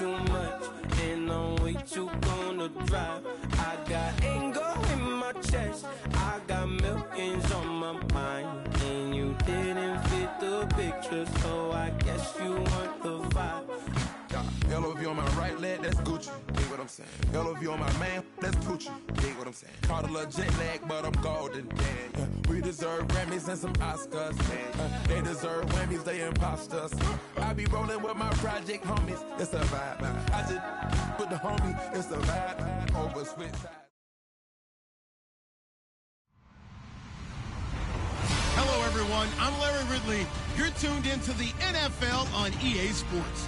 too much, and I'm way too gonna drive. I got anger in my chest, I got millions on my mind, and you didn't fit the picture, so I guess you want the vibe. LOV on my right leg, that's Gucci. Dig what I'm saying? LOV on my man, that's Gucci. Dig what I'm saying? Caught a little jet lag, but I'm golden. Yeah. We deserve Grammys and some Oscars. They deserve Whammies, they imposters. I be rolling with my project homies. It's a vibe. I just put the homie. It's a vibe. Over switch side. Hello, everyone. I'm Larry Ridley. You're tuned into the NFL on EA Sports.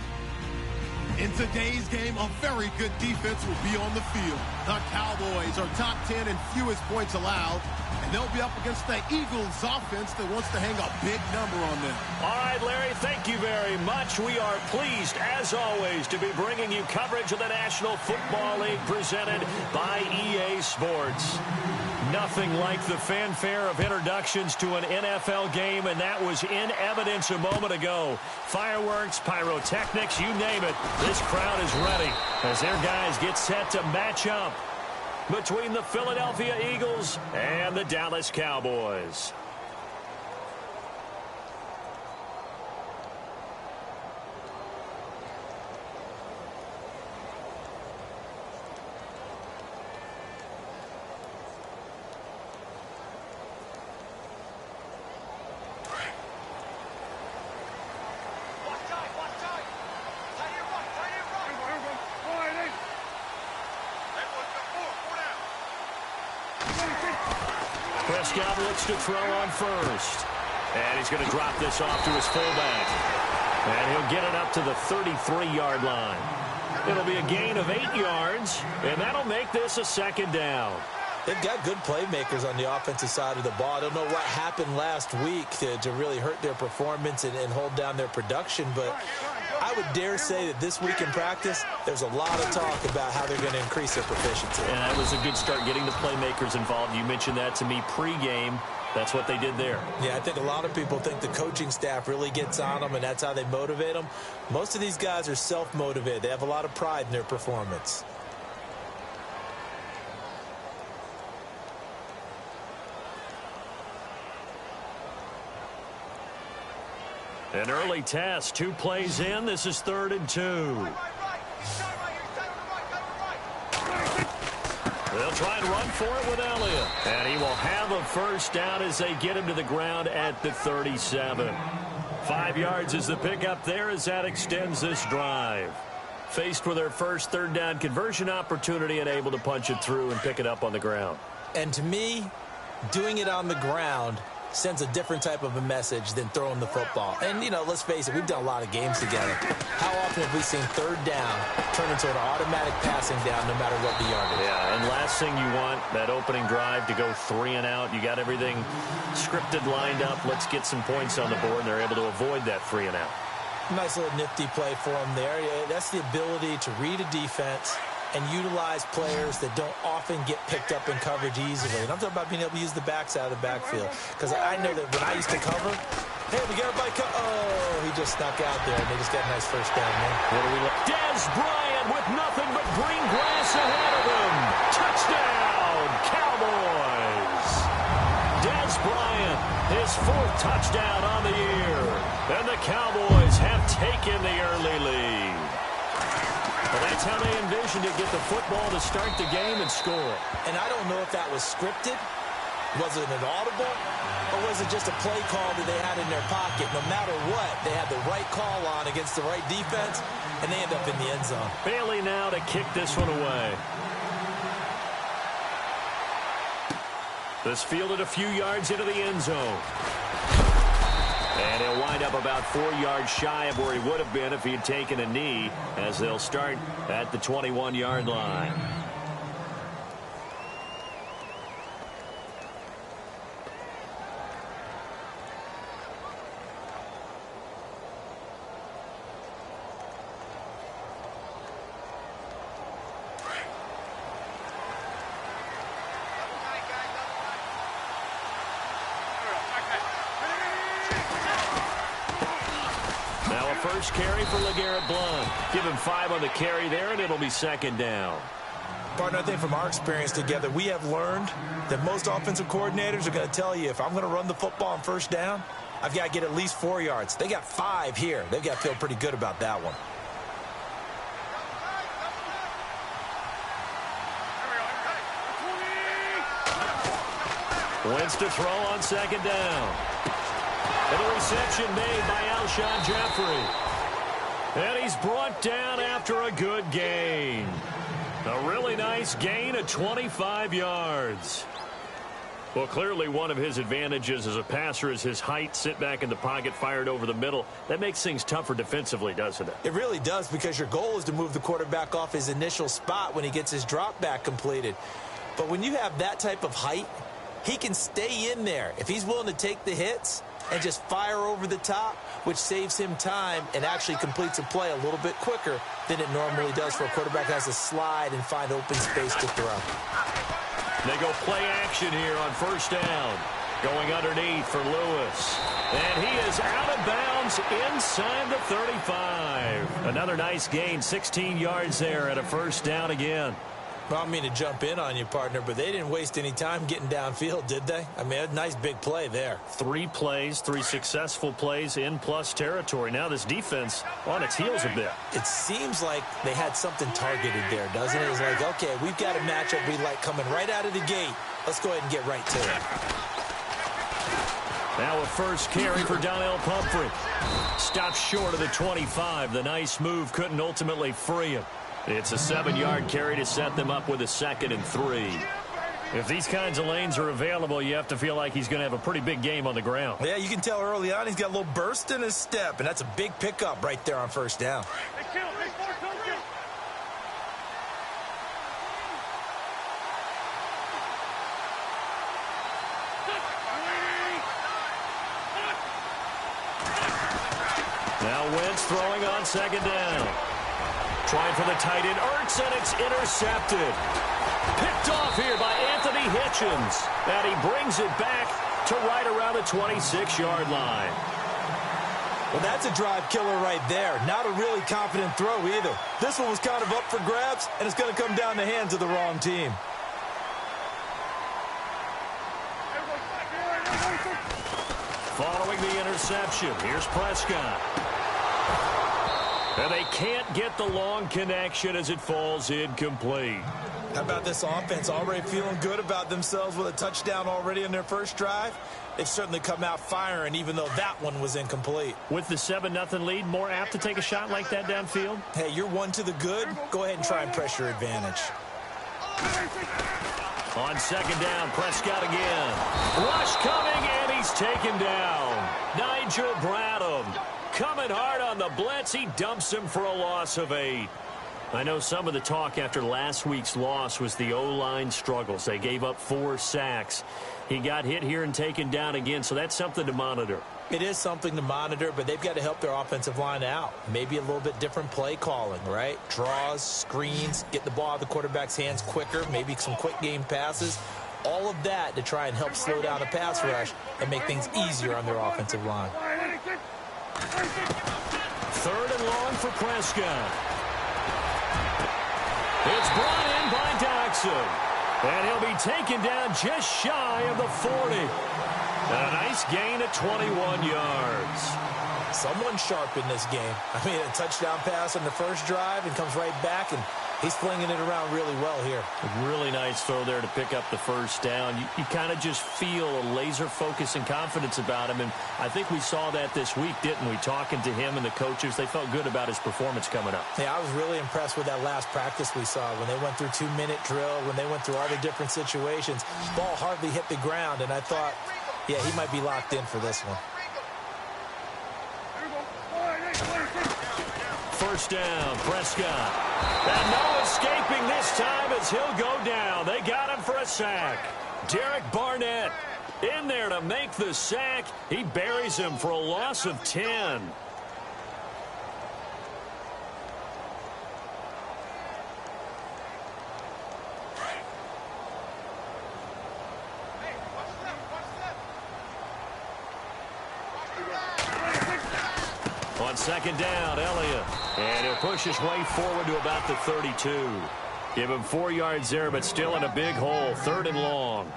In today's game, a very good defense will be on the field. The Cowboys are top 10 in fewest points allowed, and they'll be up against the Eagles offense that wants to hang a big number on them. All right, Larry, thank you very much. We are pleased, as always, to be bringing you coverage of the National Football League presented by EA Sports. Nothing like the fanfare of introductions to an NFL game, and that was in evidence a moment ago. Fireworks, pyrotechnics, you name it. This crowd is ready as their guys get set to match up between the Philadelphia Eagles and the Dallas Cowboys. Prescott looks to throw on first. And he's going to drop this off to his fullback. And he'll get it up to the 33-yard line. It'll be a gain of 8 yards, and that'll make this a second down. They've got good playmakers on the offensive side of the ball. I don't know what happened last week to really hurt their performance and hold down their production, but I would dare say that this week in practice, there's a lot of talk about how they're going to increase their proficiency. And that was a good start, getting the playmakers involved. You mentioned that to me pregame. That's what they did there. Yeah, I think a lot of people think the coaching staff really gets on them, and that's how they motivate them. Most of these guys are self-motivated. They have a lot of pride in their performance. An early test, 2 plays in. This is 3rd and 2. They'll try and run for it with Elliott. And he will have a first down as they get him to the ground at the 37. 5 yards is the pickup there as that extends this drive. Faced with their first 3rd down conversion opportunity and able to punch it through and pick it up on the ground. And to me, doing it on the ground sends a different type of a message than throwing the football. And, you know, let's face it, we've done a lot of games together. How often have we seen 3rd down turn into an automatic passing down no matter what the yardage is? Yeah, and last thing you want, that opening drive to go 3 and out. You got everything scripted, lined up. Let's get some points on the board, and they're able to avoid that 3 and out. Nice little nifty play for them there. That's the ability to read a defense and utilize players that don't often get picked up in coverage easily. And I'm talking about being able to use the backside of the backfield. Because I know that when I used to cover, hey, we got everybody oh, he just snuck out there, and they just got a nice first down there. What do we look? Dez Bryant with nothing but green grass ahead of him. Touchdown, Cowboys. Dez Bryant, his 4th touchdown on the year. And the Cowboys have taken the early lead. Well, that's how they envisioned it, get the football to start the game and score. And I don't know if that was scripted. Was it an audible? Or was it just a play call that they had in their pocket? No matter what, they had the right call on against the right defense, and they end up in the end zone. Bailey now to kick this one away. This fielded a few yards into the end zone. And he'll wind up about 4 yards shy of where he would have been if he had taken a knee, as they'll start at the 21-yard line. Now a first carry for LeGarrette Blount. Give him 5 on the carry there, and it'll be second down. Partner, I think from our experience together, we have learned that most offensive coordinators are going to tell you, if I'm going to run the football on first down, I've got to get at least 4 yards. They got 5 here. They've got to feel pretty good about that one. Wentz to throw on second down. And the reception made by Alshon Jeffrey. And he's brought down after a good gain. A really nice gain of 25 yards. Well, clearly one of his advantages as a passer is his height. Sit back in the pocket, fired over the middle. That makes things tougher defensively, doesn't it? It really does, because your goal is to move the quarterback off his initial spot when he gets his drop back completed. But when you have that type of height, he can stay in there if he's willing to take the hits and just fire over the top, which saves him time and actually completes a play a little bit quicker than it normally does for a quarterback that has to slide and find open space to throw. They go play action here on first down. Going underneath for Lewis. And he is out of bounds inside the 35. Another nice gain, 16 yards there at a first down again. Well, I don't mean to jump in on you, partner, but they didn't waste any time getting downfield, did they? I mean, a nice big play there. 3 plays, 3 successful plays in plus territory. Now this defense on its heels a bit. It seems like they had something targeted there, doesn't it? It's like, okay, we've got a matchup we like coming right out of the gate. Let's go ahead and get right to it. Now a first carry for Donnell Pumphrey. Stops short of the 25. The nice move couldn't ultimately free him. It's a 7-yard carry to set them up with a 2nd and 3. If these kinds of lanes are available, you have to feel like he's going to have a pretty big game on the ground. Yeah, you can tell early on he's got a little burst in his step, and that's a big pickup right there on first down. Now Wentz throwing on second down. Trying for the tight end, Ertz, and it's intercepted. Picked off here by Anthony Hitchens. And he brings it back to right around the 26-yard line. Well, that's a drive killer right there. Not a really confident throw either. This one was kind of up for grabs, and it's going to come down the hands of the wrong team. Following the interception, here's Prescott. And they can't get the long connection as it falls incomplete. How about this offense? Already feeling good about themselves with a touchdown already in their first drive. They've certainly come out firing, even though that one was incomplete. With the 7-0 lead, more apt to take a shot like that downfield? Hey, you're one to the good. Go ahead and try and press your advantage. On second down, Prescott again. Rush coming, and he's taken down. Nigel Bradham coming hard on the blitz. He dumps him for a loss of 8. I know some of the talk after last week's loss was the O-line struggles. They gave up 4 sacks. He got hit here and taken down again, so that's something to monitor. It is something to monitor, but they've got to help their offensive line out. Maybe a little bit different play calling, right? Draws, screens, get the ball out of the quarterback's hands quicker, maybe some quick game passes. All of that to try and help slow down the pass rush and make things easier on their offensive line. 3rd and long for Prescott. It's brought in by Doxson. And he'll be taken down just shy of the 40. And a nice gain of 21 yards. Someone sharp in this game. I mean, a touchdown pass on the first drive and comes right back, and he's flinging it around really well here. A really nice throw there to pick up the first down. You kind of just feel a laser focus and confidence about him, and I think we saw that this week, didn't we? Talking to him and the coaches, they felt good about his performance coming up. Yeah, I was really impressed with that last practice we saw when they went through 2-minute drill, when they went through all the different situations. Ball hardly hit the ground, and I thought, yeah, he might be locked in for this one. First down, Prescott. And no escaping this time as he'll go down. They got him for a sack. Derek Barnett in there to make the sack. He buries him for a loss of 10. On second down, Elliott. And he'll push his way forward to about the 32. Give him 4 yards there, but still in a big hole. 3rd and long.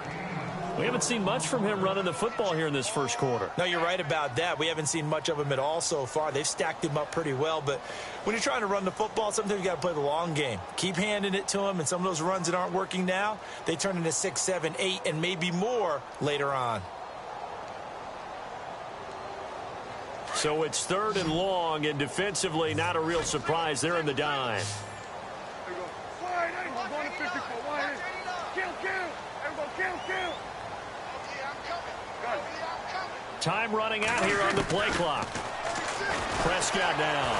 We haven't seen much from him running the football here in this first quarter. No, you're right about that. We haven't seen much of him at all so far. They've stacked him up pretty well, but when you're trying to run the football, sometimes you got to play the long game. Keep handing it to him, and some of those runs that aren't working now, they turn into 6, 7, 8, and maybe more later on. So it's 3rd and long, and defensively, not a real surprise. They're in the dime. Time running out here on the play clock. Prescott down.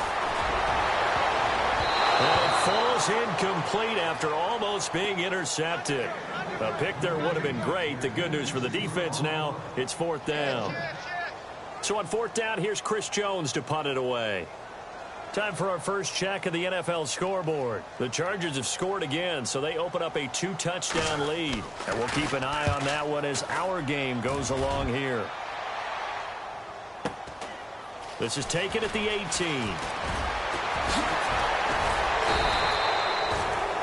And it falls incomplete after almost being intercepted. A pick there would have been great. The good news for the defense now, it's 4th down. So on 4th down, here's Chris Jones to punt it away. Time for our first check of the NFL scoreboard. The Chargers have scored again, so they open up a 2-touchdown lead. And we'll keep an eye on that one as our game goes along here. This is taken at the 18.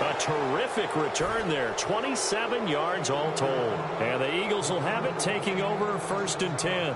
A terrific return there. 27 yards all told. And the Eagles will have it, taking over 1st and 10.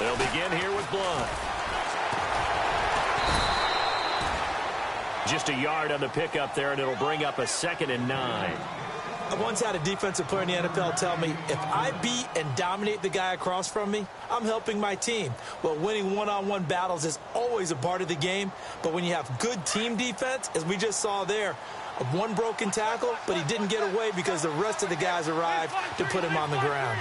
They'll begin here with Blunt. Just a yard on the pickup there, and it'll bring up a 2nd and 9. I once had a defensive player in the NFL tell me, if I beat and dominate the guy across from me, I'm helping my team. Well, winning one-on-one battles is always a part of the game, but when you have good team defense, as we just saw there, one broken tackle, but he didn't get away because the rest of the guys arrived to put him on the ground.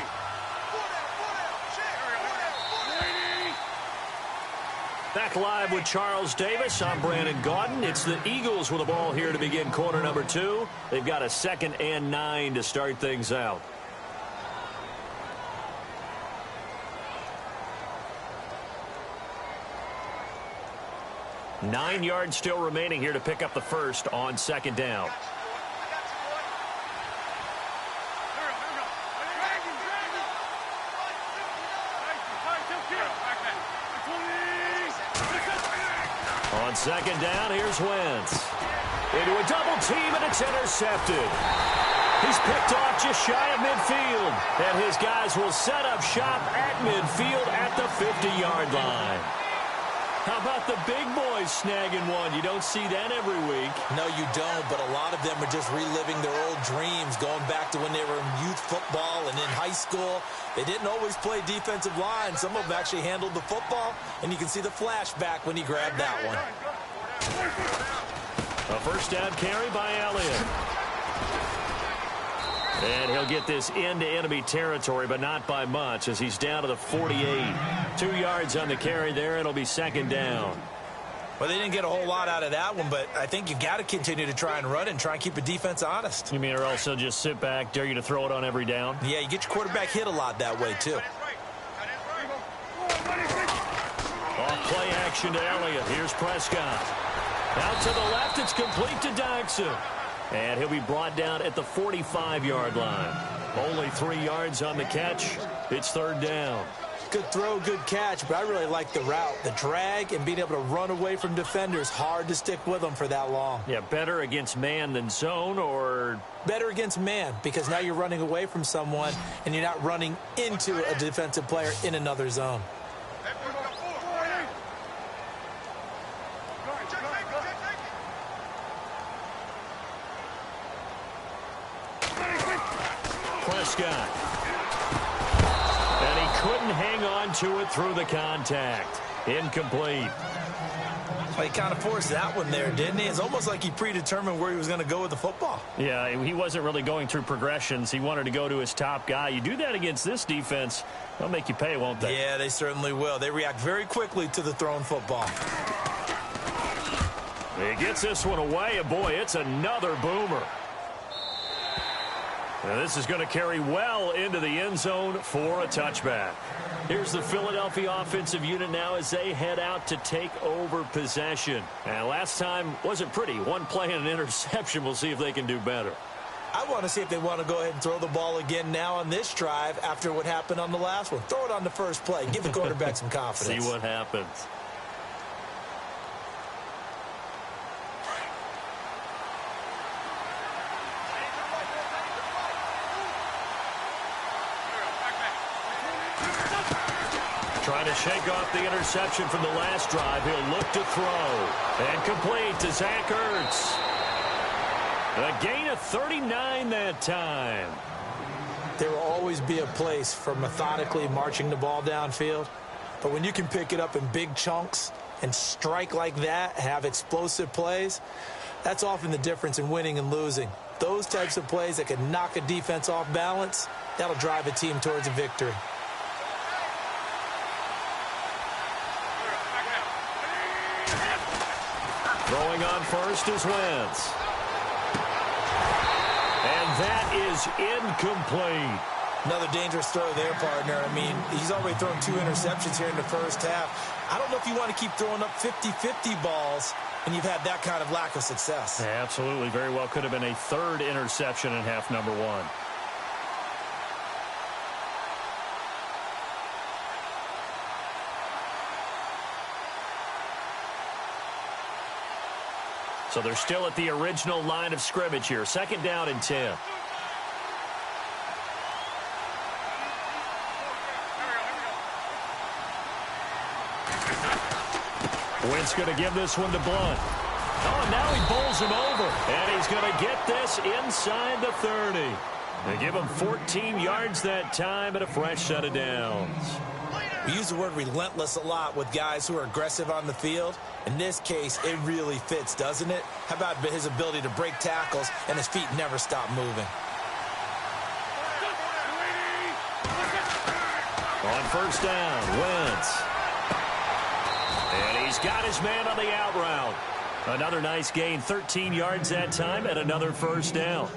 Back live with Charles Davis. I'm Brandon Gaudin. It's the Eagles with the ball here to begin quarter number 2. They've got a 2nd and 9 to start things out. Nine yards still remaining here to pick up the first on 2nd down. On 2nd down, here's Wentz. Into a double team, and it's intercepted. He's picked off just shy of midfield. And his guys will set up shop at midfield at the 50-yard line. How about the big boys snagging one? You don't see that every week. No, you don't, but a lot of them are just reliving their old dreams, going back to when they were in youth football and in high school. They didn't always play defensive line. Some of them actually handled the football, and you can see the flashback when he grabbed that one. A first down carry by Elliott. And he'll get this into enemy territory, but not by much, as he's down to the 48. 2 yards on the carry there. It'll be 2nd down. Well, they didn't get a whole lot out of that one, but I think you've got to continue to try and run and try and keep the defense honest. You mean, or else they'll just sit back, dare you to throw it on every down? Yeah, you get your quarterback hit a lot that way, too. Off play action to Elliott. Here's Prescott. Out to the left, it's complete to Dykson. And he'll be brought down at the 45-yard line. Only 3 yards on the catch. It's 3rd down. Good throw, good catch, but I really like the route. The drag and being able to run away from defenders, hard to stick with them for that long. Yeah, better against man than zone, or? Better against man, because now you're running away from someone and you're not running into a defensive player in another zone. Prescott. And he couldn't hang on to it through the contact. Incomplete. Well, he kind of forced that one there, didn't he? It's almost like he predetermined where he was going to go with the football. Yeah, he wasn't really going through progressions. He wanted to go to his top guy. You do that against this defense, they'll make you pay, won't they? Yeah, they certainly will. They react very quickly to the thrown football. He gets this one away, and boy, it's another boomer. And this is going to carry well into the end zone for a touchback. Here's the Philadelphia offensive unit now as they head out to take over possession. And last time wasn't pretty. One play and an interception. We'll see if they can do better. I want to see if they want to go ahead and throw the ball again now on this drive after what happened on the last one. Throw it on the first play. Give the quarterback some confidence. See what happens. Trying to shake off the interception from the last drive. He'll look to throw. And complete to Zach Ertz. A gain of 39 that time. There will always be a place for methodically marching the ball downfield. But when you can pick it up in big chunks and strike like that, have explosive plays, that's often the difference in winning and losing. Those types of plays that can knock a defense off balance, that'll drive a team towards a victory. Throwing on first is Wentz. And that is incomplete. Another dangerous throw there, partner. I mean, he's already thrown 2 interceptions here in the first half. I don't know if you want to keep throwing up 50-50 balls when you've had that kind of lack of success. Yeah, absolutely. Very well could have been a 3rd interception in half number 1. So they're still at the original line of scrimmage here. 2nd down and 10. Wentz going to give this one to Blunt. Oh, and now he bowls him over. And he's going to get this inside the 30. They give him 14 yards that time and a fresh set of downs. We use the word relentless a lot with guys who are aggressive on the field. In this case, it really fits, doesn't it? How about his ability to break tackles and his feet never stop moving? On first down, Wentz. And he's got his man on the out route. Another nice gain, 13 yards that time, and another first down.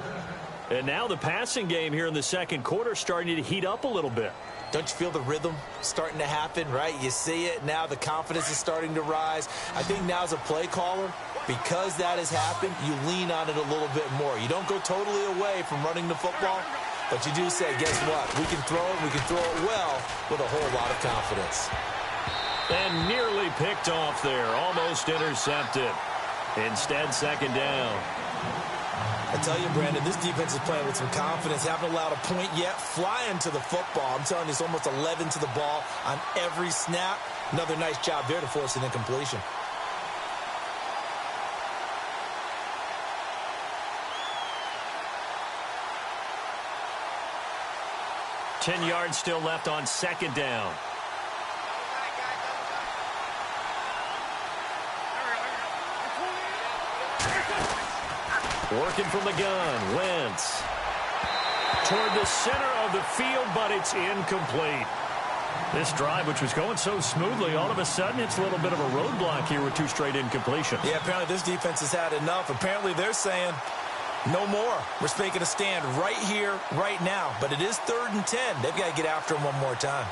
And now the passing game here in the 2nd quarter starting to heat up a little bit. Don't you feel the rhythm starting to happen, right? You see it. Now the confidence is starting to rise. I think now as a play caller, because that has happened, you lean on it a little bit more. You don't go totally away from running the football, but you do say, guess what? We can throw it. We can throw it well with a whole lot of confidence. And nearly picked off there. Almost intercepted. Instead, 2nd down. I tell you, Brandon, this defense is playing with some confidence. Haven't allowed a point yet. Flying to the football. I'm telling you, it's almost 11 to the ball on every snap. Another nice job there to force an incompletion. Ten yards still left on 2nd down. Working from the gun, Wentz. Toward the center of the field, but it's incomplete. This drive, which was going so smoothly, all of a sudden it's a little bit of a roadblock here with 2 straight incompletions. Yeah, apparently this defense has had enough. Apparently they're saying, no more. We're making a stand right here, right now. But it is 3rd and 10. They've got to get after him one more time.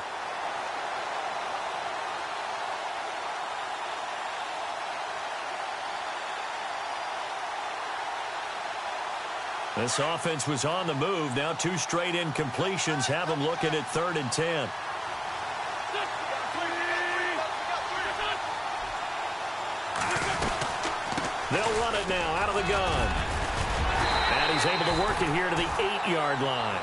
This offense was on the move. Now 2 straight incompletions have them looking at 3rd and 10. They'll run it now out of the gun. And he's able to work it here to the 8-yard line.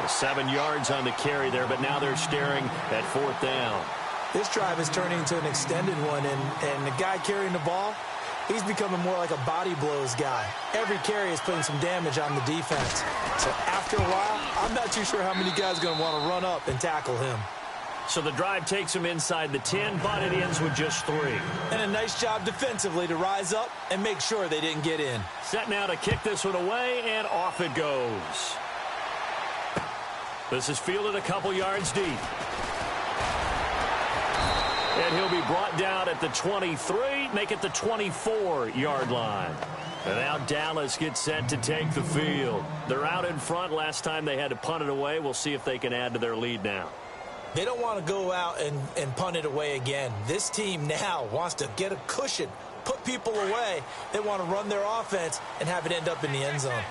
7 yards on the carry there, but now they're staring at 4th down. This drive is turning into an extended one, and the guy carrying the ball, he's becoming more like a body blows guy. Every carry is putting some damage on the defense. So after a while, I'm not too sure how many guys are going to want to run up and tackle him. So the drive takes them inside the 10, but it ends with just 3. And a nice job defensively to rise up and make sure they didn't get in. Set now to kick this one away, and off it goes. This is fielded a couple yards deep. And he'll be brought down at the 23, make it the 24-yard line. And now Dallas gets set to take the field. They're out in front. Last time they had to punt it away. We'll see if they can add to their lead now. They don't want to go out and punt it away again. This team now wants to get a cushion, put people away. They want to run their offense and have it end up in the end zone.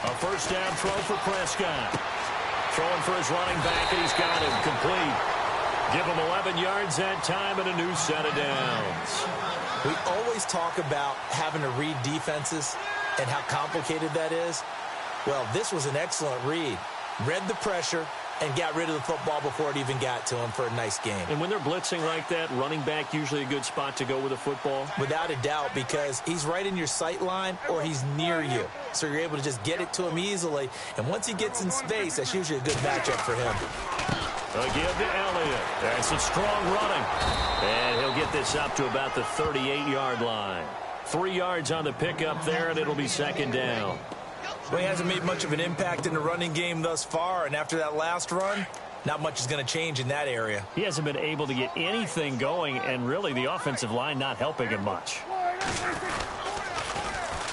A first down throw for Prescott. Throwing for his running back, and he's got him complete. Give him 11 yards that time and a new set of downs. We always talk about having to read defenses and how complicated that is. Well, this was an excellent read. Read the pressure and got rid of the football before it even got to him for a nice game. And when they're blitzing like that, running back usually a good spot to go with the football? Without a doubt, because he's right in your sight line or he's near you. So you're able to just get it to him easily. And once he gets in space, that's usually a good matchup for him. A give to Elliott. That's a strong running. And he'll get this up to about the 38-yard line. 3 yards on the pickup there, and it'll be second down. Well, he hasn't made much of an impact in the running game thus far, and after that last run, not much is going to change in that area. He hasn't been able to get anything going, and really the offensive line not helping him much.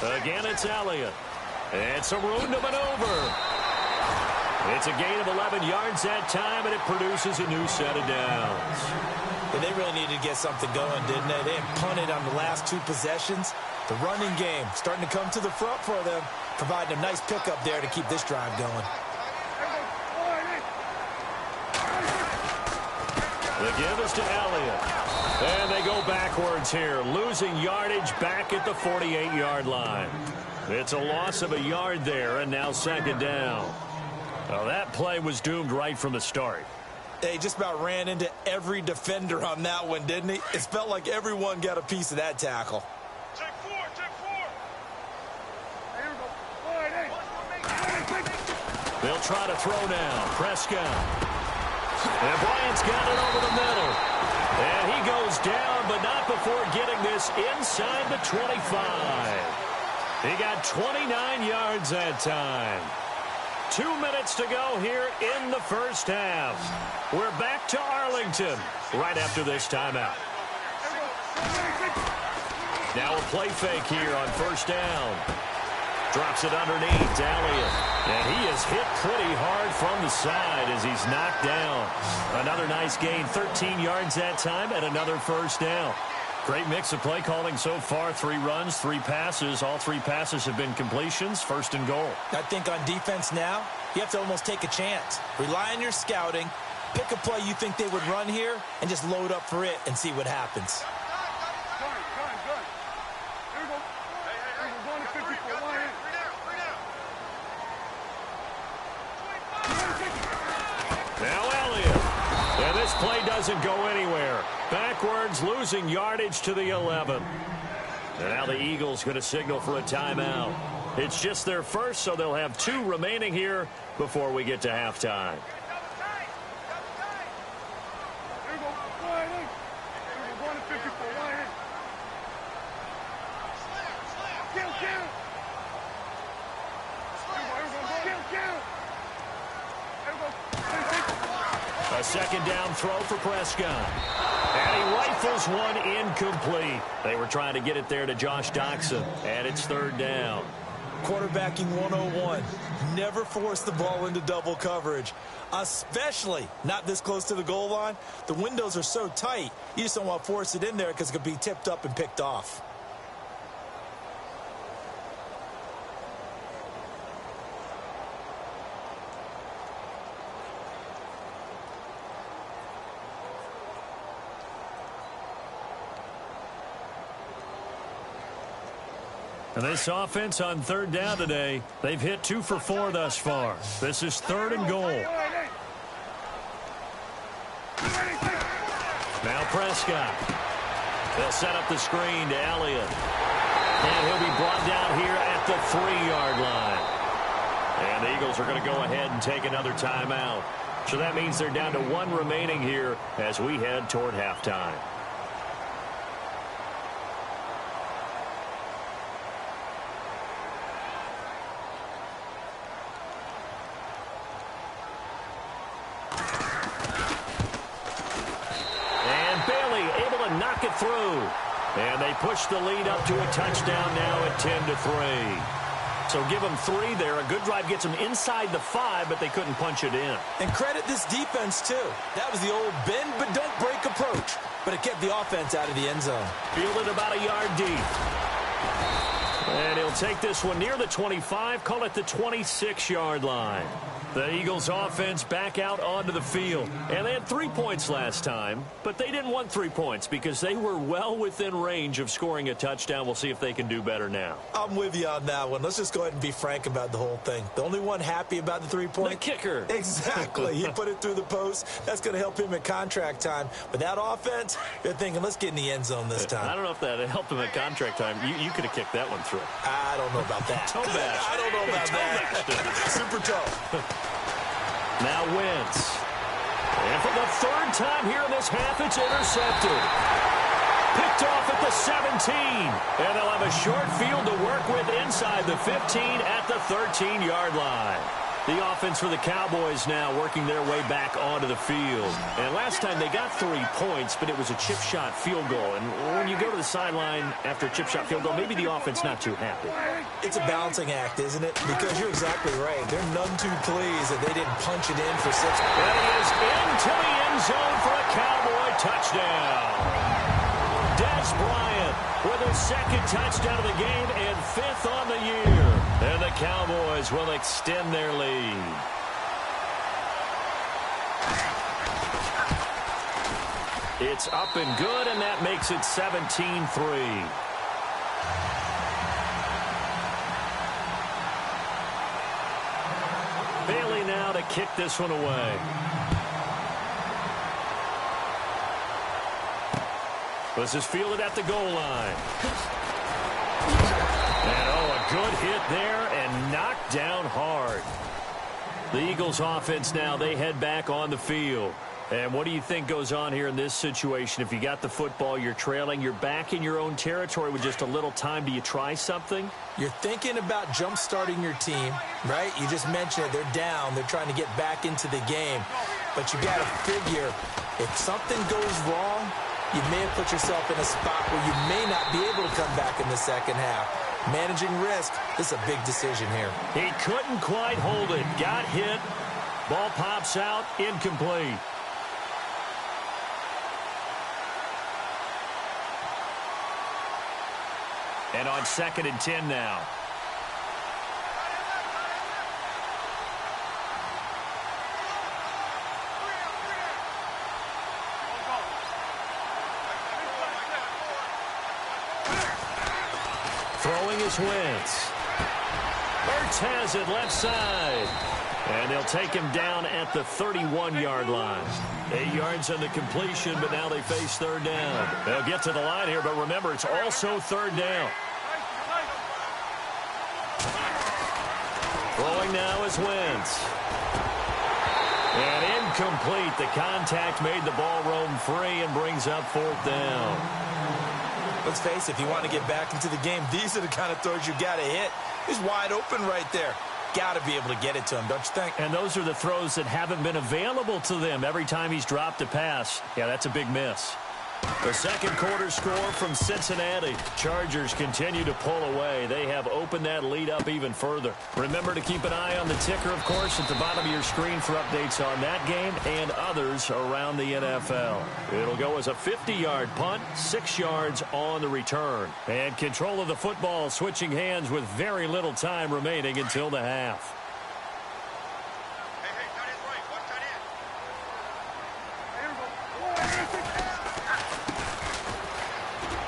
Again, it's Elliott. It's a room to maneuver. It's a gain of 11 yards that time, and it produces a new set of downs. But they really needed to get something going, didn't they? They had punted on the last 2 possessions. The running game starting to come to the front for them, providing a nice pickup there to keep this drive going. The give is to Elliott. And they go backwards here, losing yardage back at the 48-yard line. It's a loss of a yard there, and now second down. Well, that play was doomed right from the start. They just about ran into every defender on that one, didn't he? It felt like everyone got a piece of that tackle. They'll try to throw now. Prescott. And Bryant's got it over the middle. And he goes down, but not before getting this inside the 25. He got 29 yards that time. 2 minutes to go here in the first half. We're back to Arlington right after this timeout. Now a play fake here on first down. Drops it underneath to Elliott. And he is hit pretty hard from the side as he's knocked down. Another nice gain, 13 yards that time, and another first down. Great mix of play calling so far. 3 runs, 3 passes. All 3 passes have been completions. First and goal. I think on defense now, you have to almost take a chance. Rely on your scouting. Pick a play you think they would run here and just load up for it and see what happens. Now Elliott. And this play doesn't go anywhere. Backwards, losing yardage to the 11. And now the Eagles going to signal for a timeout. It's just their first, so they'll have 2 remaining here before we get to halftime. A second down throw for Prescott. And he rifles one incomplete. They were trying to get it there to Josh Doxson. And it's third down. Quarterbacking 101. Never force the ball into double coverage, especially not this close to the goal line. The windows are so tight, you just don't want to force it in there because it could be tipped up and picked off. And this offense on third down today, they've hit 2 for 4 thus far. This is third and goal. Now Prescott. They'll set up the screen to Elliott. And he'll be brought down here at the 3-yard line. And the Eagles are going to go ahead and take another timeout. So that means they're down to 1 remaining here as we head toward halftime. And Bailey able to knock it through. And they push the lead up to a touchdown now at 10-3. So give them 3 there. A good drive gets them inside the 5, but they couldn't punch it in. And credit this defense, too. That was the old bend but don't break approach. But it kept the offense out of the end zone. Fielded about a yard deep. And he'll take this one near the 25, call it the 26-yard line. The Eagles offense back out onto the field. And they had 3 points last time, but they didn't want 3 points because they were well within range of scoring a touchdown. We'll see if they can do better now. I'm with you on that one. Let's just go ahead and be frank about the whole thing. The only one happy about the 3-point? The kicker. Exactly. He put it through the post. That's going to help him at contract time. But that offense, they're thinking, let's get in the end zone this time. I don't know if that helped him at contract time. You could have kicked that one through. I don't know about that. Toe bash. I don't know about that. Super tough. Now Wentz. And for the 3rd time here in this half, it's intercepted. Picked off at the 17. And they'll have a short field to work with inside the 15 at the 13-yard line. The offense for the Cowboys now working their way back onto the field. And last time they got 3 points, but it was a chip shot field goal. And when you go to the sideline after a chip shot field goal, maybe the offense not too happy. It's a balancing act, isn't it? Because you're exactly right. They're none too pleased that they didn't punch it in for 6. And he is into the end zone for a Cowboy touchdown. Des Bryant with his 2nd touchdown of the game and 5th on the year. And the Cowboys will extend their lead. It's up and good, and that makes it 17-3. Bailey now to kick this one away. This is fielded at the goal line. And a good hit there and knocked down hard. The Eagles offense now, they head back on the field. And what do you think goes on here in this situation? If you got the football, you're trailing, you're back in your own territory with just a little time. Do you try something? You're thinking about jump-starting your team, right? You just mentioned it. They're down. They're trying to get back into the game. But you got to figure, if something goes wrong, you may have put yourself in a spot where you may not be able to come back in the second half. Managing risk, this is a big decision here. He couldn't quite hold it. Got hit. Ball pops out. Incomplete. And on 2nd and 10 now. Throwing is Wentz. Ertz has it left side. And they'll take him down at the 31-yard line. 8 yards on the completion, but now they face 3rd down. They'll get to the line here, but remember, it's also 3rd down. Throwing now is Wentz. And incomplete. The contact made the ball roam free and brings up 4th down. Let's face it, if you want to get back into the game, these are the kind of throws you got to hit. He's wide open right there. Got to be able to get it to him, don't you think? And those are the throws that haven't been available to them every time he's dropped a pass. Yeah, that's a big miss. The second quarter score from Cincinnati. Chargers continue to pull away. They have opened that lead up even further. Remember to keep an eye on the ticker, of course, at the bottom of your screen for updates on that game and others around the NFL. It'll go as a 50-yard punt, 6 yards on the return. And control of the football switching hands with very little time remaining until the half.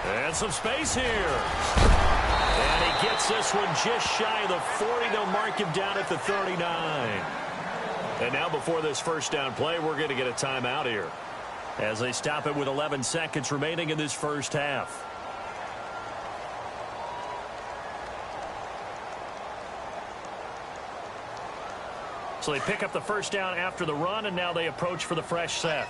And some space here. And he gets this one just shy of the 40. They'll mark him down at the 39. And now before this first down play, we're going to get a timeout here as they stop it with 11 seconds remaining in this first half. So they pick up the first down after the run, and now they approach for the fresh set.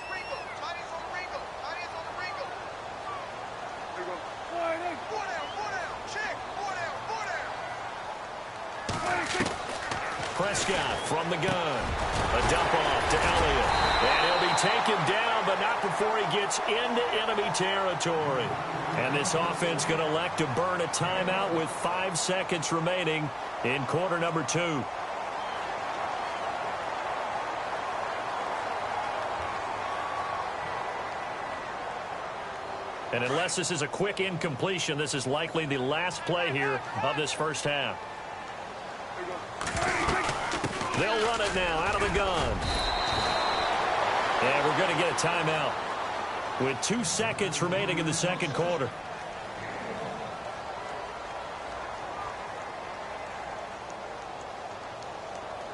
Prescott from the gun. A dump off to Elliott. And he'll be taken down, but not before he gets into enemy territory. And this offense going to elect to burn a timeout with 5 seconds remaining in quarter number 2. And unless this is a quick incompletion, this is likely the last play here of this first half. They'll run it now out of the gun. And we're going to get a timeout with 2 seconds remaining in the second quarter.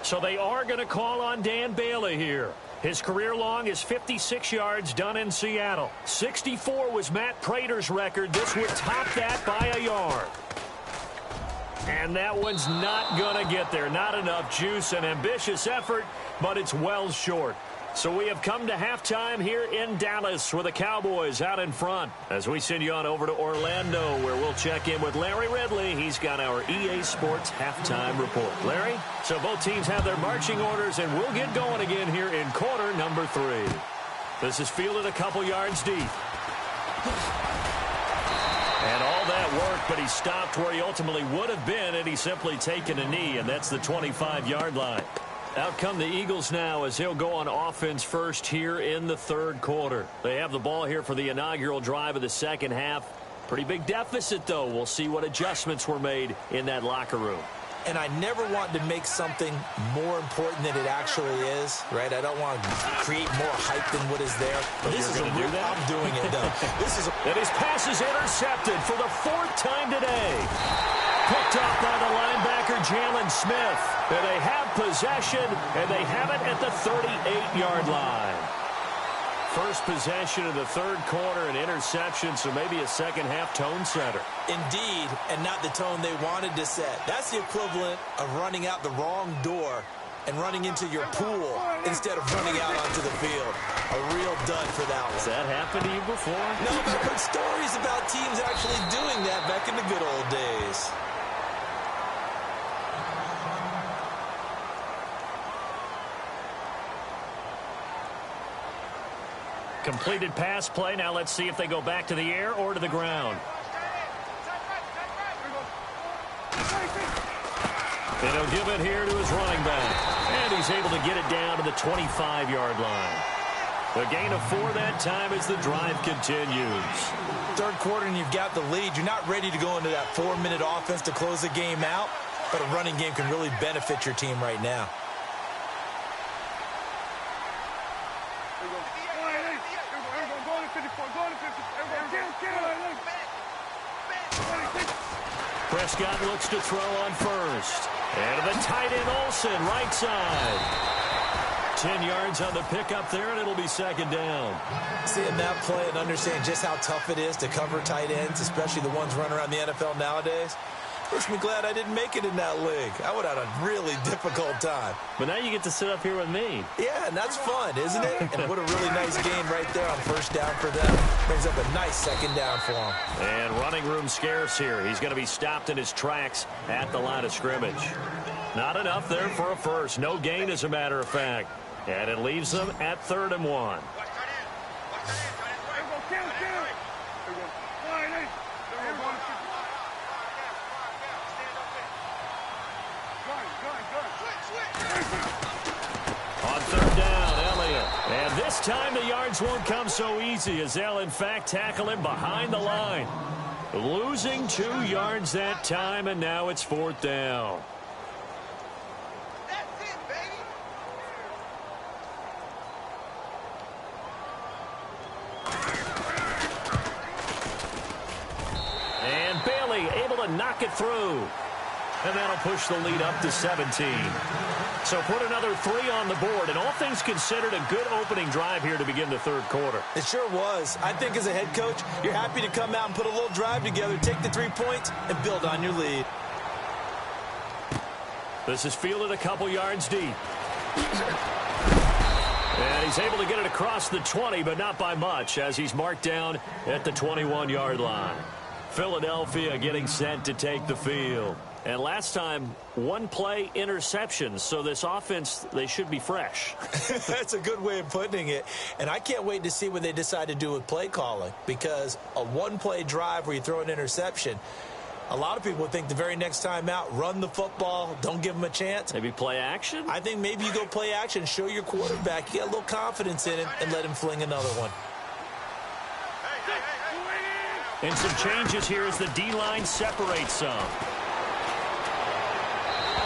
So they are going to call on Dan Bailey here. His career long is 56 yards done in Seattle. 64 was Matt Prater's record. This would top that by a yard. And that one's not going to get there. Not enough juice. An ambitious effort, but it's well short. So we have come to halftime here in Dallas with the Cowboys out in front. As we send you on over to Orlando, where we'll check in with Larry Ridley. He's got our EA Sports halftime report. Larry? So both teams have their marching orders, and we'll get going again here in quarter number 3. This is fielded a couple yards deep. And all that work, but he stopped where he ultimately would have been had he simply taken a knee, and that's the 25-yard line. Out come the Eagles now as they'll go on offense first here in the third quarter. They have the ball here for the inaugural drive of the second half. Pretty big deficit, though. We'll see what adjustments were made in that locker room. And I never want to make something more important than it actually is, right? I don't want to create more hype than what is there. But this is a real, I'm doing it, though. And his pass is intercepted for the 4th time today. Picked up by the linebacker, Jalen Smith. And they have possession, and they have it at the 38-yard line. First possession of the third quarter, an interception, so maybe a second-half tone setter. Indeed, and not the tone they wanted to set. That's the equivalent of running out the wrong door and running into your pool instead of running out onto the field. A real dud for that one. Has that happened to you before? No, but I've heard stories about teams actually doing that back in the good old days. Completed pass play. Now let's see if they go back to the air or to the ground. And he'll give it here to his running back. And he's able to get it down to the 25-yard line. A gain of 4 that time as the drive continues. Third quarter and you've got the lead. You're not ready to go into that 4-minute offense to close the game out, but a running game can really benefit your team right now. Prescott looks to throw on first. And the tight end Olsen, right side. 10 yards on the pickup there, and it'll be second down. Seeing that play and understanding just how tough it is to cover tight ends, especially the ones running around the NFL nowadays, makes me glad I didn't make it in that league. I would have had a really difficult time. But now you get to sit up here with me. Yeah, and that's fun, isn't it? And what a really nice gain right there on first down for them. Brings up a nice second down for him. And running room scarce here. He's going to be stopped in his tracks at the line of scrimmage. Not enough there for a first. No gain, as a matter of fact. And it leaves them at 3rd and 1. On 3rd down, Elliott. And this time the yards won't come so easy as they'll, in fact, tackle him behind the line. Losing 2 yards that time, and now it's 4th down. And Bailey able to knock it through. And that'll push the lead up to 17. So put another 3 on the board. And all things considered, a good opening drive here to begin the third quarter. It sure was. I think as a head coach, you're happy to come out and put a little drive together, take the 3 points, and build on your lead. This is fielded a couple yards deep. And he's able to get it across the 20, but not by much, as he's marked down at the 21-yard line. Philadelphia getting set to take the field. And last time, one-play interceptions, so this offense, they should be fresh. That's a good way of putting it. And I can't wait to see what they decide to do with play calling, because a one-play drive where you throw an interception, a lot of people would think the very next time out, run the football, don't give them a chance. Maybe play action? I think maybe you go play action, show your quarterback, you get a little confidence in him, and let him fling another one. And some changes here as the D-line separates some.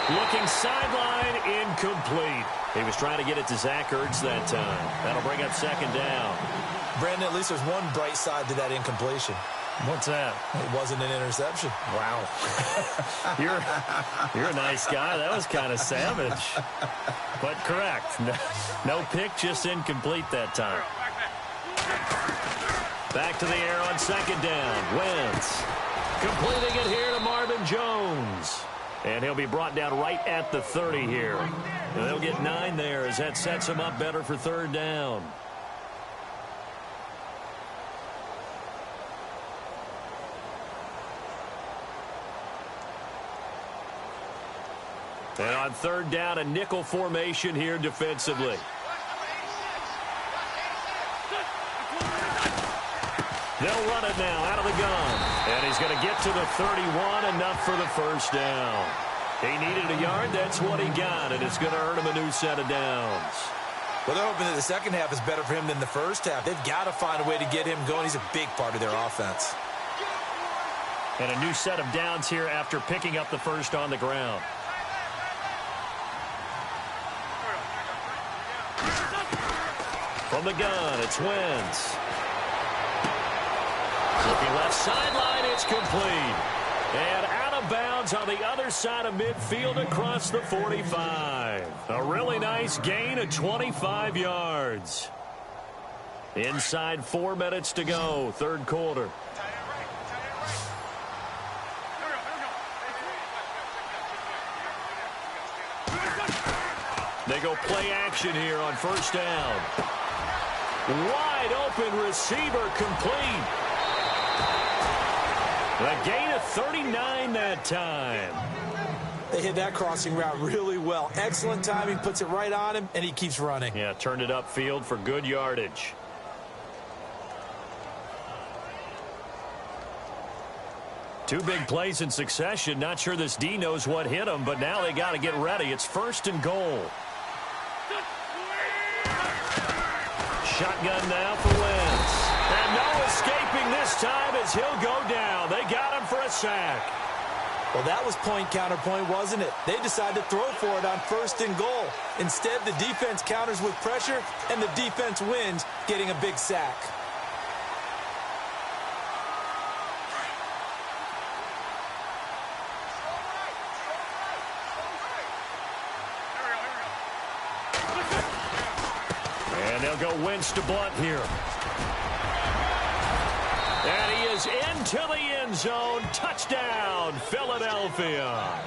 Looking sideline, incomplete. He was trying to get it to Zach Ertz that time. That'll bring up second down. Brandon, at least there's one bright side to that incompletion. What's that? It wasn't an interception. Wow. You're a nice guy. That was kind of savage. But correct. No pick, just incomplete that time. Back to the air on second down. Wentz completing it here to Marvin Jones. And he'll be brought down right at the 30 here. And they'll get 9 there as that sets him up better for third down. And on third down, a nickel formation here defensively. They'll run it now out of the gun. And he's going to get to the 31, enough for the first down. He needed a yard. That's what he got, and it's going to earn him a new set of downs. Well, they're hoping that the second half is better for him than the first half. They've got to find a way to get him going. He's a big part of their offense. And a new set of downs here after picking up the first on the ground. From the gun, it's Wentz. Looking left sideline, it's complete. And out of bounds on the other side of midfield across the 45. A really nice gain of 25 yards. Inside 4 minutes to go, third quarter. They go play action here on first down. Wide open receiver complete. A gain of 39 that time. They hit that crossing route really well. Excellent timing, puts it right on him, and he keeps running. Yeah, turned it upfield for good yardage. Two big plays in succession. Not sure this D knows what hit him, but now they got to get ready. It's first and goal. Shotgun now for Wentz. And no escaping this time as he'll go down. They got him for a sack. Well, that was point counterpoint, wasn't it? They decided to throw for it on first and goal. Instead, the defense counters with pressure, and the defense wins, getting a big sack. And they'll go Wentz to Blunt here. And he is into the end zone. Touchdown, Philadelphia.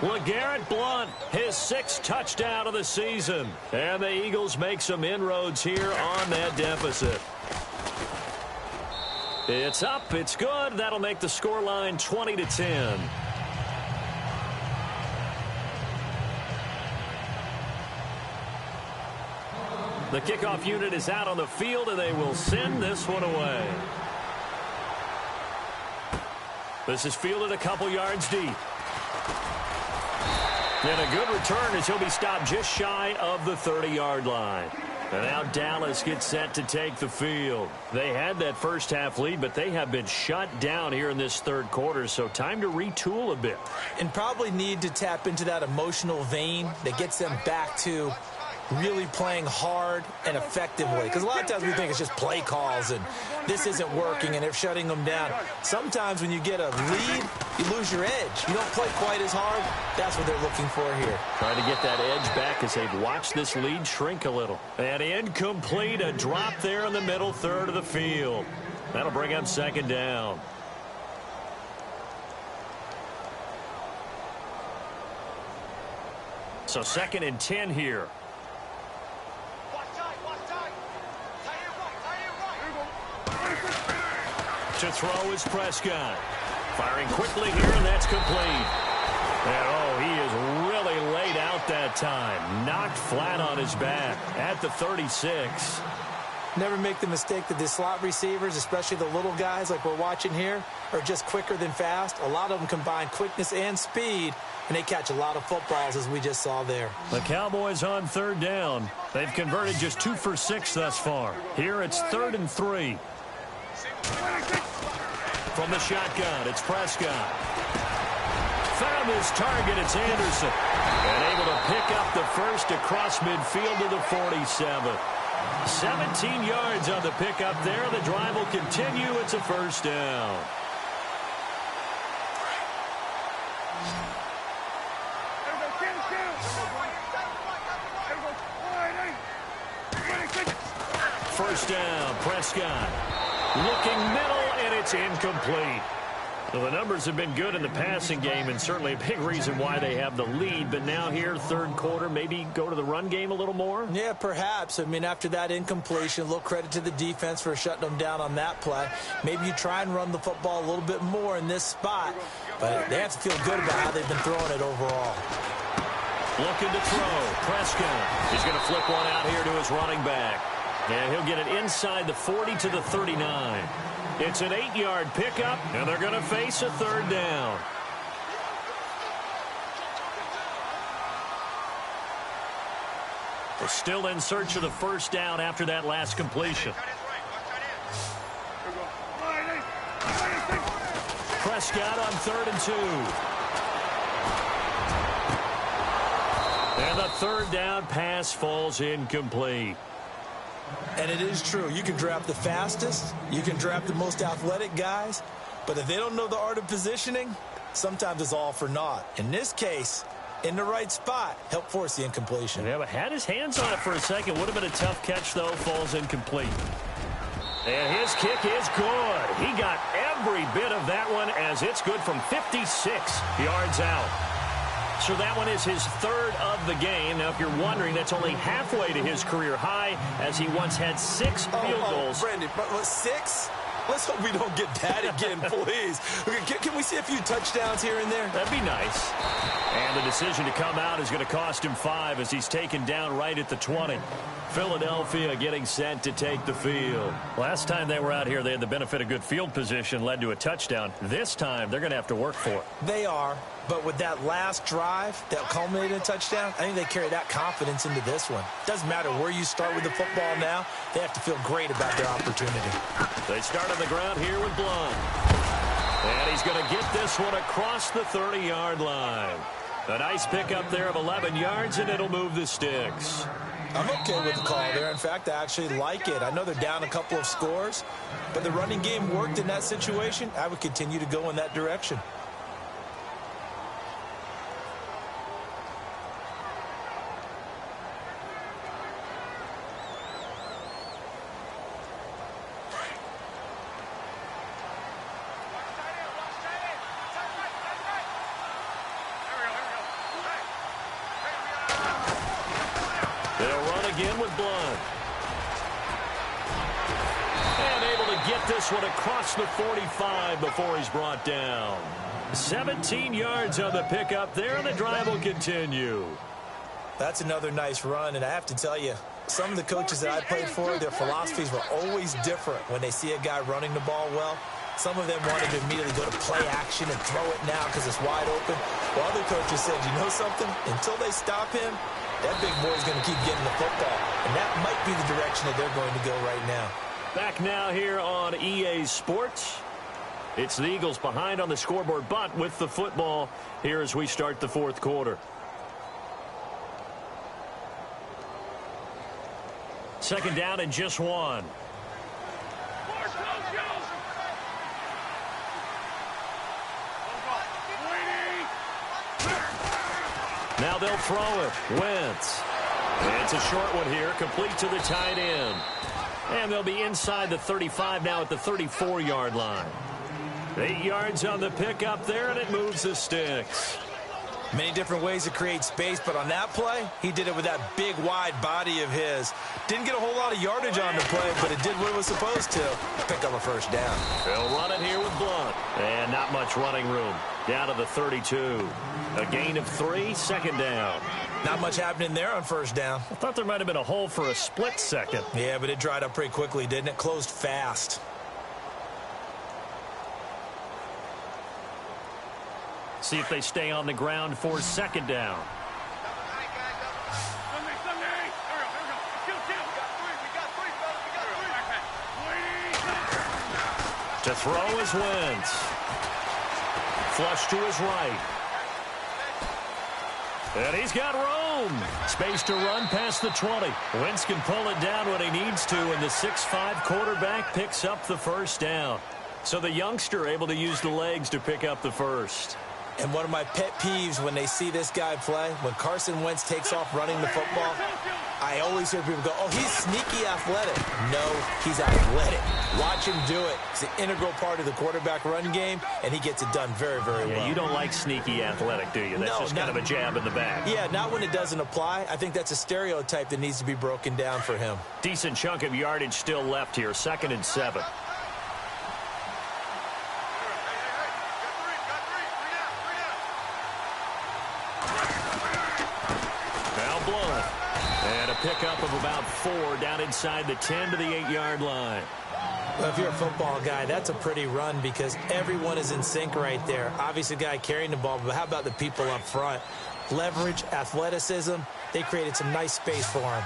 LeGarrette Blunt, his 6th touchdown of the season. And the Eagles make some inroads here on that deficit. It's up, it's good. That'll make the scoreline 20-10. The kickoff unit is out on the field, and they will send this one away. This is fielded a couple yards deep. And a good return as he'll be stopped just shy of the 30-yard line. And now Dallas gets set to take the field. They had that first half lead, but they have been shut down here in this third quarter, so time to retool a bit. And probably need to tap into that emotional vein that gets them back to really playing hard and effectively. Because a lot of times we think it's just play calls and this isn't working and they're shutting them down. Sometimes when you get a lead, you lose your edge. You don't play quite as hard. That's what they're looking for here. Trying to get that edge back as they've watched this lead shrink a little. And incomplete, a drop there in the middle third of the field. That'll bring up second down. So 2nd and 10 here. To throw is Prescott. Firing quickly here, and that's complete. And, oh, he is really laid out that time. Knocked flat on his back at the 36. Never make the mistake that the slot receivers, especially the little guys like we're watching here, are just quicker than fast. A lot of them combine quickness and speed, and they catch a lot of footballs, as we just saw there. The Cowboys on third down. They've converted just 2 for 6 thus far. Here it's 3rd and 3. From the shotgun, it's Prescott. Found his target, it's Anderson. And able to pick up the first across midfield to the 47. 17 yards on the pickup there. The drive will continue. It's a first down. First down, Prescott. Looking middle, and it's incomplete. So the numbers have been good in the passing game, and certainly a big reason why they have the lead. But now here, third quarter, maybe go to the run game a little more? Yeah, perhaps. I mean, after that incompletion, a little credit to the defense for shutting them down on that play. Maybe you try and run the football a little bit more in this spot, but they have to feel good about how they've been throwing it overall. Looking to throw. Prescott. He's going to flip one out here to his running back. And he'll get it inside the 40 to the 39. It's an 8-yard pickup, and they're going to face a third down. They're still in search of the first down after that last completion. Prescott on 3rd and 2. And the third down pass falls incomplete. And it is true. You can draft the fastest. You can draft the most athletic guys. But if they don't know the art of positioning, sometimes it's all for naught. In this case, in the right spot, help force the incompletion. Yeah, but had his hands on it for a second. Would have been a tough catch, though. Falls incomplete. And his kick is good. He got every bit of that one as it's good from 56 yards out. So that one is his 3rd of the game. Now, if you're wondering, that's only halfway to his career high, as he once had 6 field goals. Brandon, but 6? Let's hope we don't get that again, please. Can we see a few touchdowns here and there? That'd be nice. And the decision to come out is going to cost him 5 as he's taken down right at the 20. Philadelphia getting set to take the field. Last time they were out here, they had the benefit of good field position, led to a touchdown. This time, they're going to have to work for it. They are. But with that last drive that culminated in a touchdown, I think they carry that confidence into this one. Doesn't matter where you start with the football now. They have to feel great about their opportunity. They start on the ground here with Blunt. And he's going to get this one across the 30-yard line. A nice pickup there of 11 yards, and it'll move the sticks. I'm okay with the call there. In fact, I actually like it. I know they're down a couple of scores, but the running game worked in that situation. I would continue to go in that direction. Again with Blunt. And able to get this one across the 45 before he's brought down. 17 yards on the pickup there, and the drive will continue. That's another nice run, and I have to tell you, some of the coaches that I played for, their philosophies were always different when they see a guy running the ball well. Some of them wanted to immediately go to play action and throw it now because it's wide open. While other coaches said, you know something? Until they stop him, that big boy's going to keep getting the football. And that might be the direction that they're going to go right now. Back now here on EA Sports. It's the Eagles behind on the scoreboard, but with the football here as we start the 4th quarter. Second down and just 1. Now they'll throw it. Wentz. It's a short one here, complete to the tight end. And they'll be inside the 35 now at the 34-yard line. 8 yards on the pickup there, and it moves the sticks. Many different ways to create space, but on that play, he did it with that big, wide body of his. Didn't get a whole lot of yardage on the play, but it did what it was supposed to. Pick up a first down. They'll run it here with Blunt. And not much running room. Down to the 32. A gain of 3, second down. Not much happening there on first down. I thought there might have been a hole for a split second. Yeah, but it dried up pretty quickly, didn't it? Closed fast. See if they stay on the ground for second down. To throw is Wentz. Flush to his right. And he's got room. Space to run past the 20. Wentz can pull it down when he needs to, and the 6'5" quarterback picks up the first down. So the youngster able to use the legs to pick up the first. And one of my pet peeves when they see this guy play, when Carson Wentz takes off running the football, I always hear people go, oh, he's sneaky athletic. No, he's athletic. Watch him do it. It's an integral part of the quarterback run game, and he gets it done very, very well. Yeah, you don't like sneaky athletic, do you? That's just kind of a jab in the back. Yeah, not when it doesn't apply. I think that's a stereotype that needs to be broken down for him. Decent chunk of yardage still left here, 2nd and 7. Pickup of about 4 down inside the 10 to the 8-yard line. Well, if you're a football guy, that's a pretty run because everyone is in sync right there. Obviously, the guy carrying the ball, but how about the people up front? Leverage, athleticism, they created some nice space for him.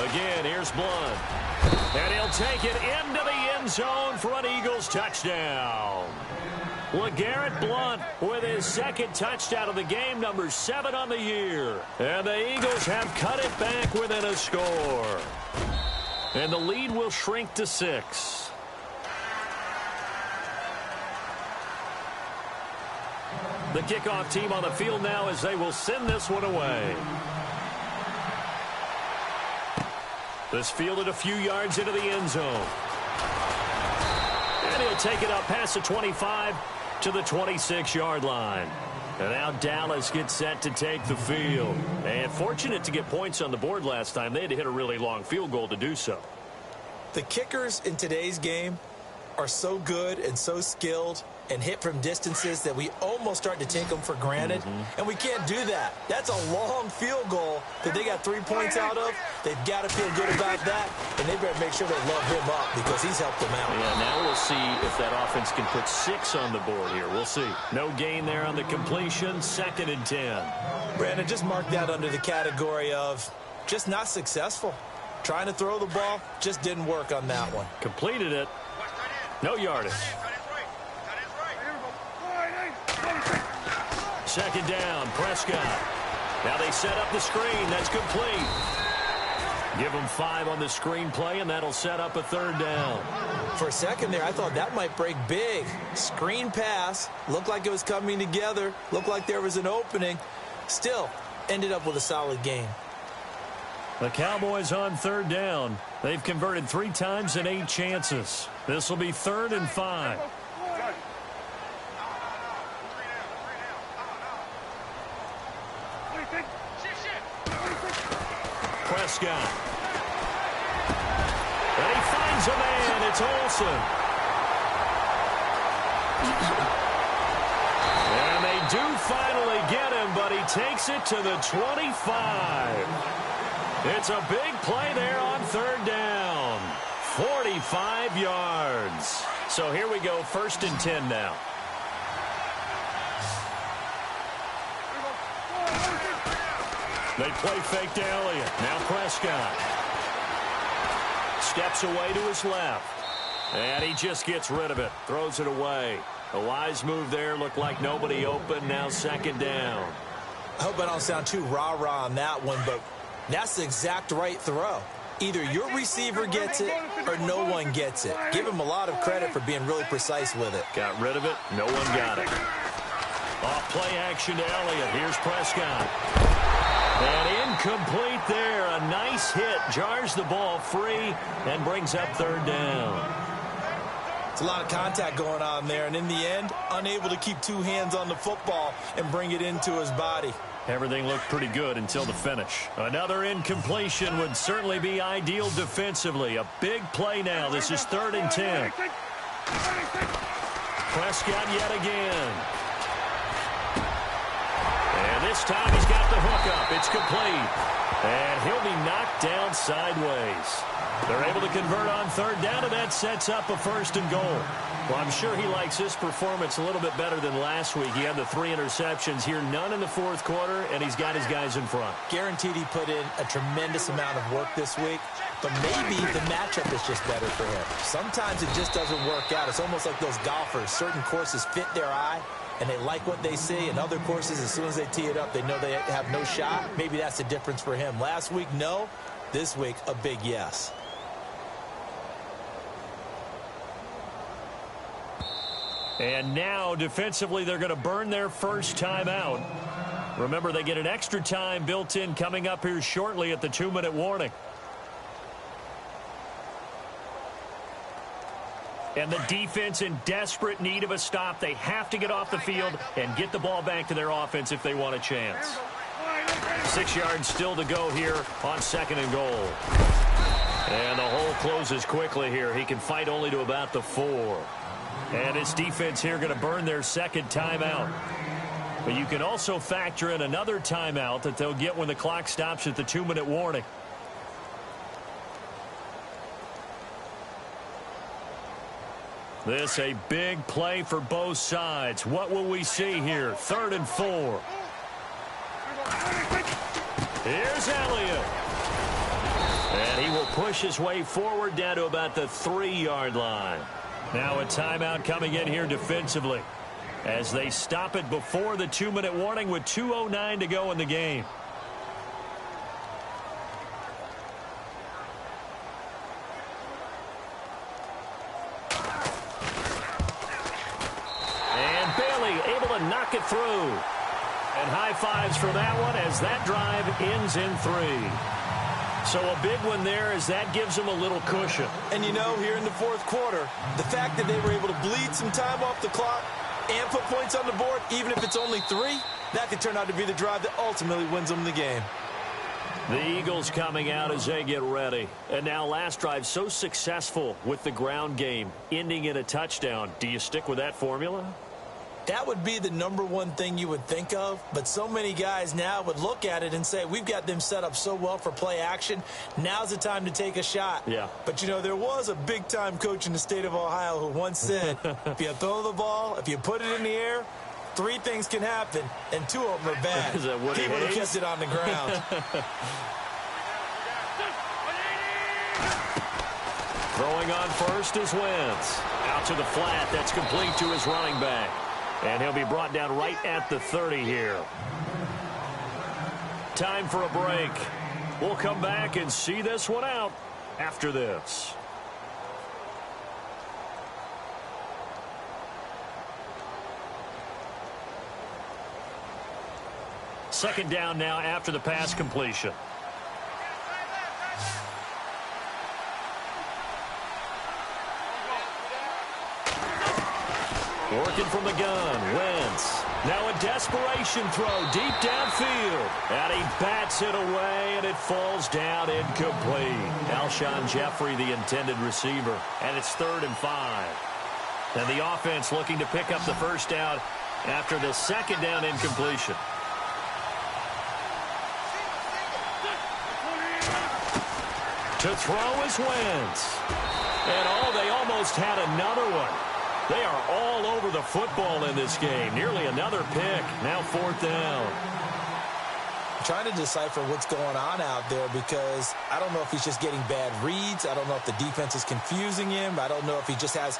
Again, here's Blunt. And he'll take it into the end zone for an Eagles touchdown. LeGarrette Blunt with his 2nd touchdown of the game, number 7 on the year. And the Eagles have cut it back within a score. And the lead will shrink to 6. The kickoff team on the field now as they will send this one away. This fielded a few yards into the end zone. And he'll take it up past the 25 to the 26-yard line. And now Dallas gets set to take the field. And fortunate to get points on the board last time. They had to hit a really long field goal to do so. The kickers in today's game are so good and so skilled and hit from distances that we almost start to take them for granted. And we can't do that. That's a long field goal that they got 3 points out of. They've got to feel good about that, and they better make sure they love him up because he's helped them out. Yeah, now we'll see if that offense can put 6 on the board here. We'll see. No gain there on the completion, 2nd and 10. Brandon, just mark that under the category of just not successful. Trying to throw the ball, just didn't work on that one. Completed it. No yardage. 2nd down, Prescott. Now they set up the screen. That's complete. Give them 5 on the screen play, and that'll set up a 3rd down. For a second there, I thought that might break big. Screen pass. Looked like it was coming together. Looked like there was an opening. Still, ended up with a solid game. The Cowboys on 3rd down. They've converted 3 times in 8 chances. This will be 3rd and 5. Prescott. And he finds a man. It's Olsen. And they do finally get him, but he takes it to the 25. It's a big play there on 3rd down. 45 yards. So here we go, 1st and 10 now. They play fake to Elliott. Now Prescott. Steps away to his left. And he just gets rid of it. Throws it away. A wise move there. Looked like nobody open. Now 2nd down. I hope I don't sound too rah-rah on that one, but that's the exact right throw. Either your receiver gets it or no one gets it. Give him a lot of credit for being really precise with it. Got rid of it. No one got it. Off play action to Elliott. Here's Prescott. And incomplete there. A nice hit. Jars the ball free and brings up 3rd down. It's a lot of contact going on there, and in the end, unable to keep two hands on the football and bring it into his body. Everything looked pretty good until the finish. Another incompletion would certainly be ideal defensively. A big play now. This is 3rd and 10. Prescott yet again. And this time he's got the hook up. It's complete. And he'll be knocked down sideways. They're able to convert on 3rd down, and that sets up a 1st and goal. Well, I'm sure he likes his performance a little bit better than last week. He had the 3 interceptions here, none in the 4th quarter, and he's got his guys in front. Guaranteed he put in a tremendous amount of work this week, but maybe the matchup is just better for him. Sometimes it just doesn't work out. It's almost like those golfers. Certain courses fit their eye, and they like what they see. And other courses, as soon as they tee it up, they know they have no shot. Maybe that's the difference for him. Last week, no. This week, a big yes. And now, defensively, they're going to burn their first timeout. Remember, they get an extra time built in coming up here shortly at the 2-minute warning. And the defense in desperate need of a stop. They have to get off the field and get the ball back to their offense if they want a chance. 6 yards still to go here on 2nd and goal. And the hole closes quickly here. He can fight only to about the 4. And this defense here going to burn their 2nd timeout. But you can also factor in another timeout that they'll get when the clock stops at the 2-minute warning. This a big play for both sides. What will we see here? 3rd and 4. Here's Elliott. And he will push his way forward down to about the 3-yard line. Now a timeout coming in here defensively as they stop it before the 2-minute warning with 2:09 to go in the game. And Bailey able to knock it through. And high fives for that one as that drive ends in 3. So a big one there as that gives them a little cushion. And you know, here in the 4th quarter, the fact that they were able to bleed some time off the clock and put points on the board, even if it's only 3, that could turn out to be the drive that ultimately wins them the game. The Eagles coming out as they get ready. And now last drive so successful with the ground game, ending in a touchdown. Do you stick with that formula? That would be the #1 thing you would think of, but so many guys now would look at it and say, we've got them set up so well for play action, now's the time to take a shot. Yeah. But, you know, there was a big-time coach in the state of Ohio who once said, if you throw the ball, if you put it in the air, 3 things can happen, and 2 of them are bad. Is that what he would have kept it on the ground. Throwing on first is Wentz. Out to the flat. That's complete to his running back. And he'll be brought down right at the 30 here. Time for a break. We'll come back and see this one out after this. Second down now after the pass completion. Working from the gun, Wentz. Now a desperation throw deep downfield. And he bats it away, and it falls down incomplete. Alshon Jeffrey, the intended receiver. And it's 3rd and 5. And the offense looking to pick up the first down after the 2nd down incompletion. To throw is Wentz. And they almost had another one. They are all over the football in this game. Nearly another pick. Now 4th down. I'm trying to decipher what's going on out there because I don't know if he's just getting bad reads. I don't know if the defense is confusing him. I don't know if he just has,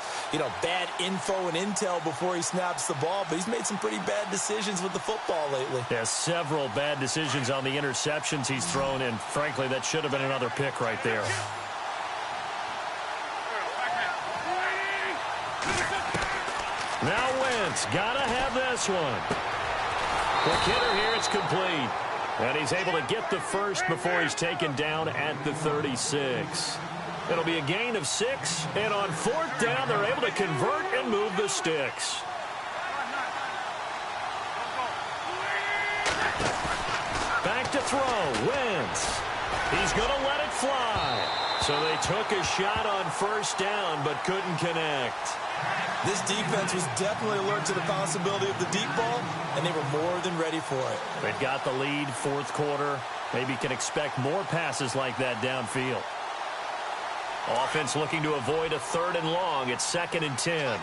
bad info and intel before he snaps the ball. But he's made some pretty bad decisions with the football lately. Yeah, several bad decisions on the interceptions he's thrown. And frankly, that should have been another pick right there. Now Wentz, gotta have this one. The kidder here, it's complete. And he's able to get the first before he's taken down at the 36. It'll be a gain of 6, and on 4th down, they're able to convert and move the sticks. Back to throw, Wentz. He's going to let it fly. So they took a shot on 1st down, but couldn't connect. This defense was definitely alert to the possibility of the deep ball, and they were more than ready for it. They've got the lead, 4th quarter. Maybe can expect more passes like that downfield. Offense looking to avoid a 3rd and long. It's 2nd and 10.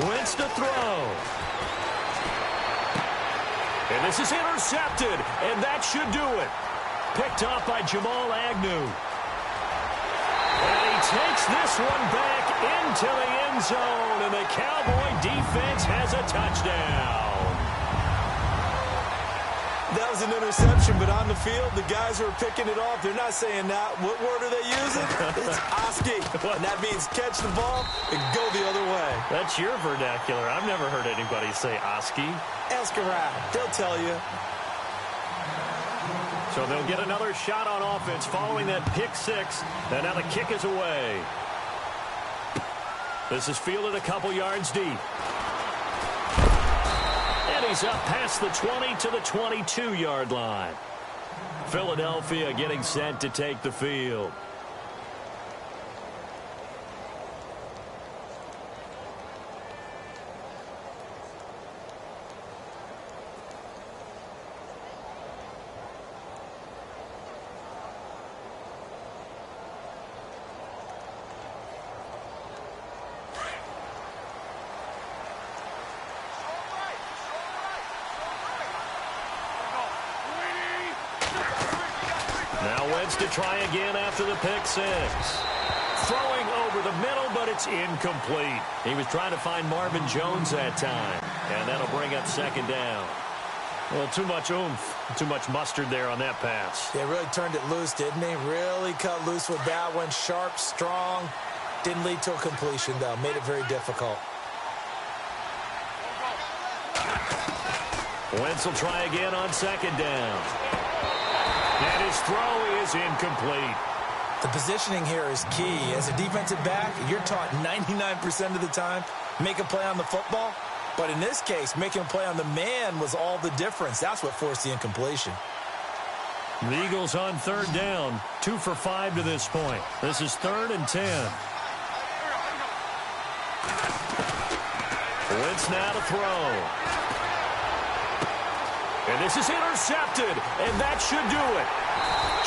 Wentz to throw. And this is intercepted, and that should do it. Picked off by Jamal Agnew. And he takes this one back into the end zone, and the Cowboy defense has a touchdown. That was an interception, but on the field, the guys who are picking it off, they're not saying that. What word are they using? It's Oski. And that means catch the ball and go the other way. That's your vernacular. I've never heard anybody say Oski. Ask around. They'll tell you. So they'll get another shot on offense following that pick 6. And now the kick is away. This is fielded a couple yards deep. And he's up past the 20 to the 22-yard line. Philadelphia getting set to take the field. To try again after the pick 6. Throwing over the middle, but it's incomplete. He was trying to find Marvin Jones that time. And that'll bring up 2nd down. Well, too much oomph, too much mustard there on that pass. They really turned it loose, didn't they? Really cut loose with that one. Sharp, strong. Didn't lead to a completion, though. Made it very difficult. Wentz will try again on 2nd down. And his throw is incomplete. The positioning here is key. As a defensive back, you're taught 99% of the time, make a play on the football. But in this case, making a play on the man was all the difference. That's what forced the incompletion. The Eagles on 3rd down, 2 for 5 to this point. This is 3rd and 10. Wentz now to throw. And this is intercepted, and that should do it.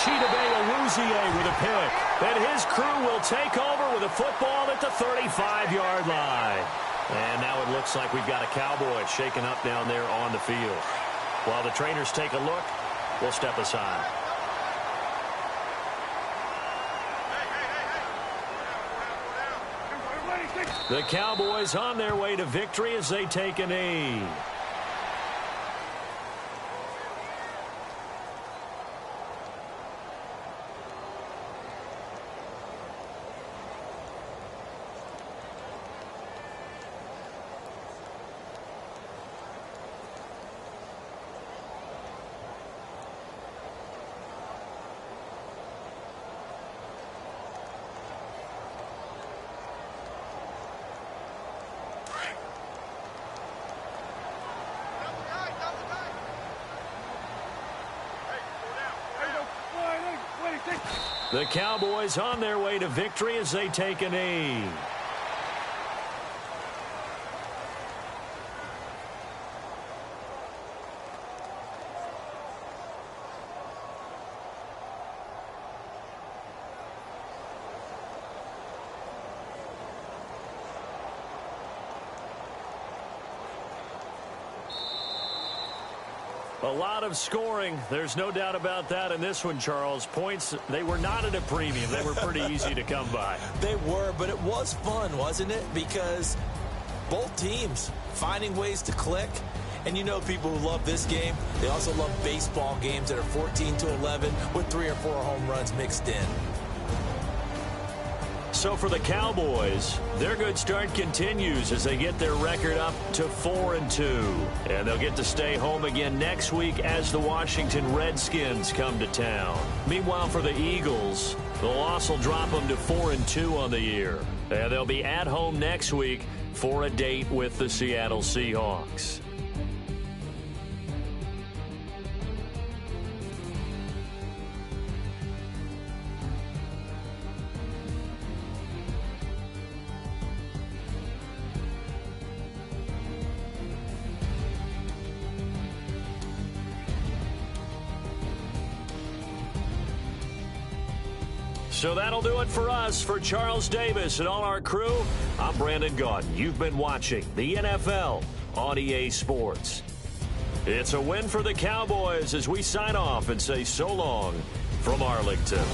Chidobe Awuzie with a pick. And his crew will take over with a football at the 35-yard line. And now it looks like we've got a Cowboy shaken up down there on the field. While the trainers take a look, we'll step aside. The Cowboys on their way to victory as they take a knee. The Cowboys on their way to victory as they take a knee. A lot of scoring. There's no doubt about that in this one, Charles. Points, they were not at a premium. They were pretty easy to come by. They were, but it was fun, wasn't it? Because both teams finding ways to click. And you know people who love this game, they also love baseball games that are 14-11 with 3 or 4 home runs mixed in. So for the Cowboys, their good start continues as they get their record up to 4-2. And they'll get to stay home again next week as the Washington Redskins come to town. Meanwhile, for the Eagles, the loss will drop them to 4-2 on the year. And they'll be at home next week for a date with the Seattle Seahawks. So that'll do it for us. For Charles Davis and all our crew, I'm Brandon Gaudin. You've been watching the NFL on EA Sports. It's a win for the Cowboys as we sign off and say so long from Arlington.